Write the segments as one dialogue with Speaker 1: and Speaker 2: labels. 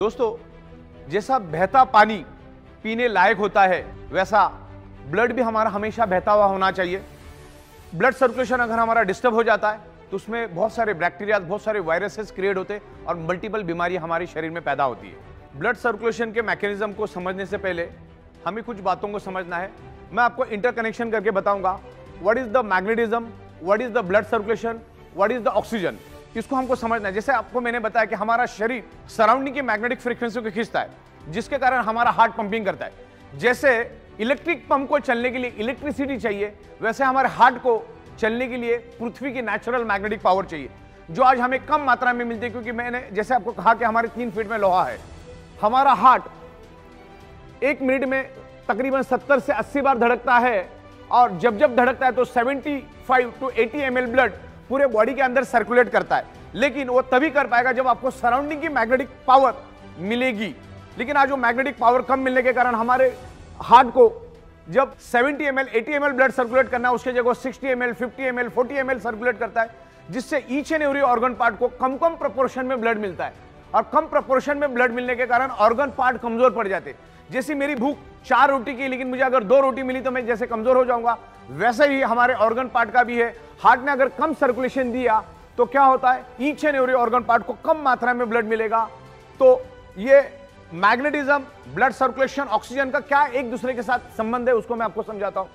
Speaker 1: दोस्तों, जैसा बहता पानी पीने लायक होता है, वैसा ब्लड भी हमारा हमेशा बहता हुआ होना चाहिए। ब्लड सर्कुलेशन अगर हमारा डिस्टर्ब हो जाता है तो उसमें बहुत सारे बैक्टीरिया, बहुत सारे वायरसेस क्रिएट होते हैं और मल्टीपल बीमारी हमारे शरीर में पैदा होती है। ब्लड सर्कुलेशन के मैकेनिज्म को समझने से पहले हमें कुछ बातों को समझना है। मैं आपको इंटरकनेक्शन करके बताऊंगा। What is the magnetism, what is the blood circulation, what is the oxygen, इसको हमको समझना है। जैसे आपको मैंने बताया कि हमारा शरीर सराउंडिंग की मैग्नेटिक फ्रीक्वेंसी को खींचता है, जिसके कारण हमारा हार्ट पंपिंग करता है। जैसे इलेक्ट्रिक पंप को चलने के लिए इलेक्ट्रिसिटी चाहिए, वैसे हमारे हार्ट को चलने के लिए पृथ्वी की नेचुरल मैग्नेटिक पावर चाहिए, जो आज हमें कम मात्रा में मिलती है। क्योंकि मैंने जैसे आपको कहा कि हमारे 3 फीट में लोहा है। हमारा हार्ट 1 मिनट में तकरीबन 70 से 80 बार धड़कता है, और जब जब धड़कता है तो 75 to 80 ml ब्लड पूरे बॉडी के अंदर सर्कुलेट करता है। लेकिन वो तभी कर पाएगा जब आपको सराउंडिंग की मैग्नेटिक पावर मिलेगी। लेकिन आज वो मैग्नेटिक पावर कम मिलने के कारण हमारे हार्ट को जब 70 ml 80 ml ब्लड सर्कुलेट करना है, उसके जगह 60 ml 50 ml 40 ml सर्कुलेट करता है, जिससे each and every organ part को कम कम प्रोपोर्शन में ब्लड मिलता है। और कम प्रोपोर्शन में ब्लड मिलने के कारण ऑर्गन पार्ट कमजोर पड़ जाते हैं। जैसी मेरी भूख 4 रोटी की, लेकिन मुझे अगर 2 रोटी मिली तो मैं जैसे कमजोर हो जाऊंगा, वैसे ही हमारे ऑर्गन पार्ट का भी है। हार्ट ने अगर कम सर्कुलेशन दिया तो क्या होता है, each and every organ part को कम मात्रा में ब्लड मिलेगा। तो ये मैग्नेटिज्म, ब्लड सर्कुलेशन, ऑक्सीजन का क्या एक दूसरे के साथ संबंध है, उसको मैं आपको समझाता हूं।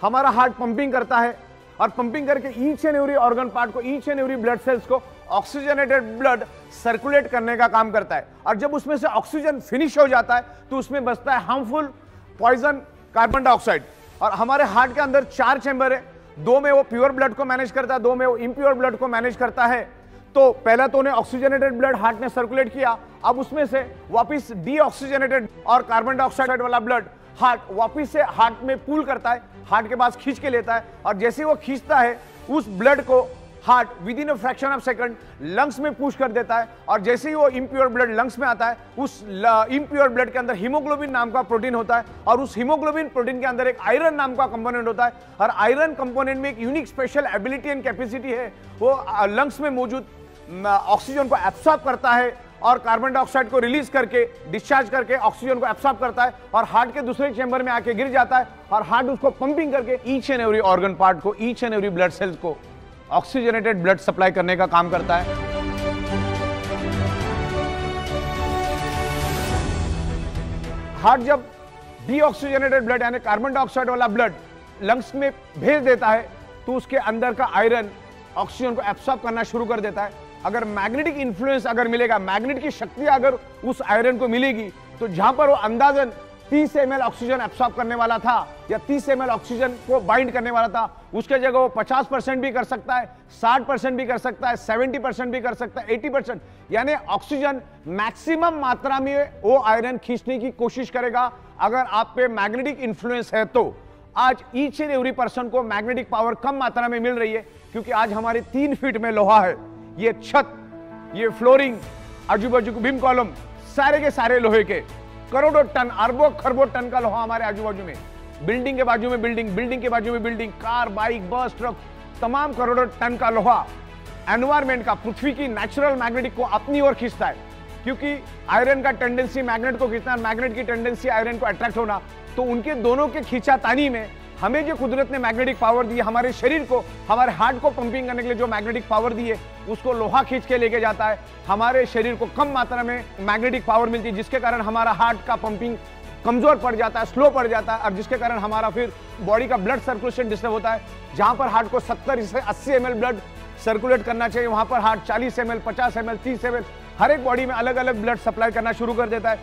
Speaker 1: हमारा हार्ट पंपिंग करता है और पंपिंग करके each and every organ part को, each and every blood cells को ऑक्सीजनेटेड ब्लड सर्कुलेट करने का काम करता है। और जब उसमें से ऑक्सीजन फिनिश हो जाता है तो उसमें बचता है हार्मफुल पॉइजन कार्बन डाइऑक्साइड। और हमारे हार्ट के अंदर 4 चैम्बर है, 2 में वो प्योर ब्लड को मैनेज करता है, 2 में वो इम्प्योर ब्लड को मैनेज करता है। तो पहला तो उन्हें ऑक्सीजनेटेड ब्लड हार्ट ने सर्कुलेट किया, अब उसमें से वापस डीऑक्सीजनेटेड और कार्बन डाइऑक्साइड वाला ब्लड हार्ट वापस से हार्ट में पूल करता है, हार्ट के पास खींच के लेता है। और जैसे वो खींचता है उस ब्लड को heart with in a fraction of second lungs में पुश कर देता है। और जैसे ही वो इम्प्योर ब्लड लंग्स में आता है, उस इम्प्योर ब्लड के अंदर हीमोग्लोबिन नाम का प्रोटीन होता है, और उस हीमोग्लोबिन प्रोटीन के अंदर एक आयरन नाम का कंपोनेंट होता है। और आयरन कंपोनेंट में एक unique special ability and capacity है, वो लंग्स में मौजूद ऑक्सीजन को एब्सॉर्ब करता है और कार्बन डाइऑक्साइड को रिलीज करके, डिस्चार्ज करके ऑक्सीजन को एब्सॉर्ब करता है और हार्ट के दूसरे चैम्बर में आके गिर जाता है। और हार्ट उसको पंपिंग करके each and every organ part को, each and every blood cells को ऑक्सीजनेटेड ब्लड सप्लाई करने का काम करता है। हार्ट जब डीऑक्सीजनेटेड ब्लड यानी कार्बन डाइऑक्साइड वाला ब्लड लंग्स में भेज देता है तो उसके अंदर का आयरन ऑक्सीजन को एब्सॉर्ब करना शुरू कर देता है। अगर मैग्नेटिक इन्फ्लुएंस अगर मिलेगा, मैग्नेट की शक्ति अगर उस आयरन को मिलेगी, तो जहां पर वो अंदाजन 30 ml ऑक्सीजन एब्सॉर्ब करने वाला था या 30 ml ऑक्सीजन को बाइंड करने वाला था, उसके जगह वो 50% भी कर सकता है, 60% भी कर सकता है, 70% भी कर सकता है, 80%। यानी ऑक्सीजन मैक्सिमम मात्रा में वो आयरन खींचने की कोशिश करेगा अगर आप पे मैग्नेटिक इन्फ्लुएंस है। तो आज ईच एंड एवरी पर्सन को मैग्नेटिक पावर कम मात्रा में मिल रही है, क्योंकि आज हमारे 3 फीट में लोहा है। ये छत, ये फ्लोरिंग, आजू बाजू बीम कॉलम, सारे के सारे लोहे के, करोड़ों टन, अरबों खरबों टन का लोहा हमारे आजू बाजू में, बिल्डिंग के बाजू में बिल्डिंग, बिल्डिंग के बाजू में बिल्डिंग, कार, बाइक, बस, ट्रक, तमाम करोड़ों टन का लोहा एनवायरमेंट का, पृथ्वी की नेचुरल मैग्नेटिक को अपनी ओर खींचता है। क्योंकि आयरन का टेंडेंसी मैग्नेट को खींचना, मैग्नेट की टेंडेंसी आयरन को अट्रैक्ट होना, तो उनके दोनों के खींचातानी में हमें जो कुदरत ने मैग्नेटिक पावर दी है, हमारे शरीर को, हमारे हार्ट को पंपिंग करने के लिए जो मैग्नेटिक पावर दी है, उसको लोहा खींच के लेके जाता है। हमारे शरीर को कम मात्रा में मैग्नेटिक पावर मिलती है, जिसके कारण हमारा हार्ट का पंपिंग कमजोर पड़ जाता है, स्लो पड़ जाता है, और जिसके कारण हमारा फिर बॉडी का ब्लड सर्कुलेशन डिस्टर्ब होता है। जहां पर हार्ट को 70 से 80 ml ब्लड सर्कुलेट करना चाहिए, वहां पर हार्ट 40 ml, 50 ml, 30 ml हर एक बॉडी में अलग अलग ब्लड सप्लाई करना शुरू कर देता है।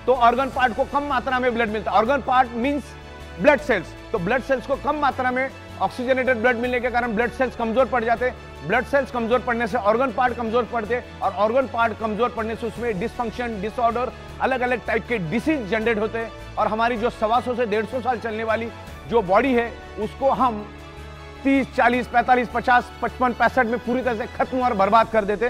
Speaker 1: तो ऑर्गन पार्ट को कम मात्रा में ब्लड मिलता है। Organ part means blood cells. तो ब्लड सेल्स को कम मात्रा में ऑक्सीजनेटेड ब्लड मिलने के कारण ब्लड सेल्स कमजोर पड़ जाते हैं। ब्लड सेल्स कमजोर पड़ने से ऑर्गन पार्ट कमजोर पड़ते हैं, और ऑर्गन पार्ट कमजोर पड़ने से उसमें डिसफंक्शन, डिसऑर्डर, अलग अलग टाइप के डिसीज जनरेट होते हैं। और हमारी जो 125 से 150 साल चलने वाली जो बॉडी है, उसको हम 30, 40, 45, 50, 55, 65 में पूरी तरह से खत्म और बर्बाद कर देते हैं।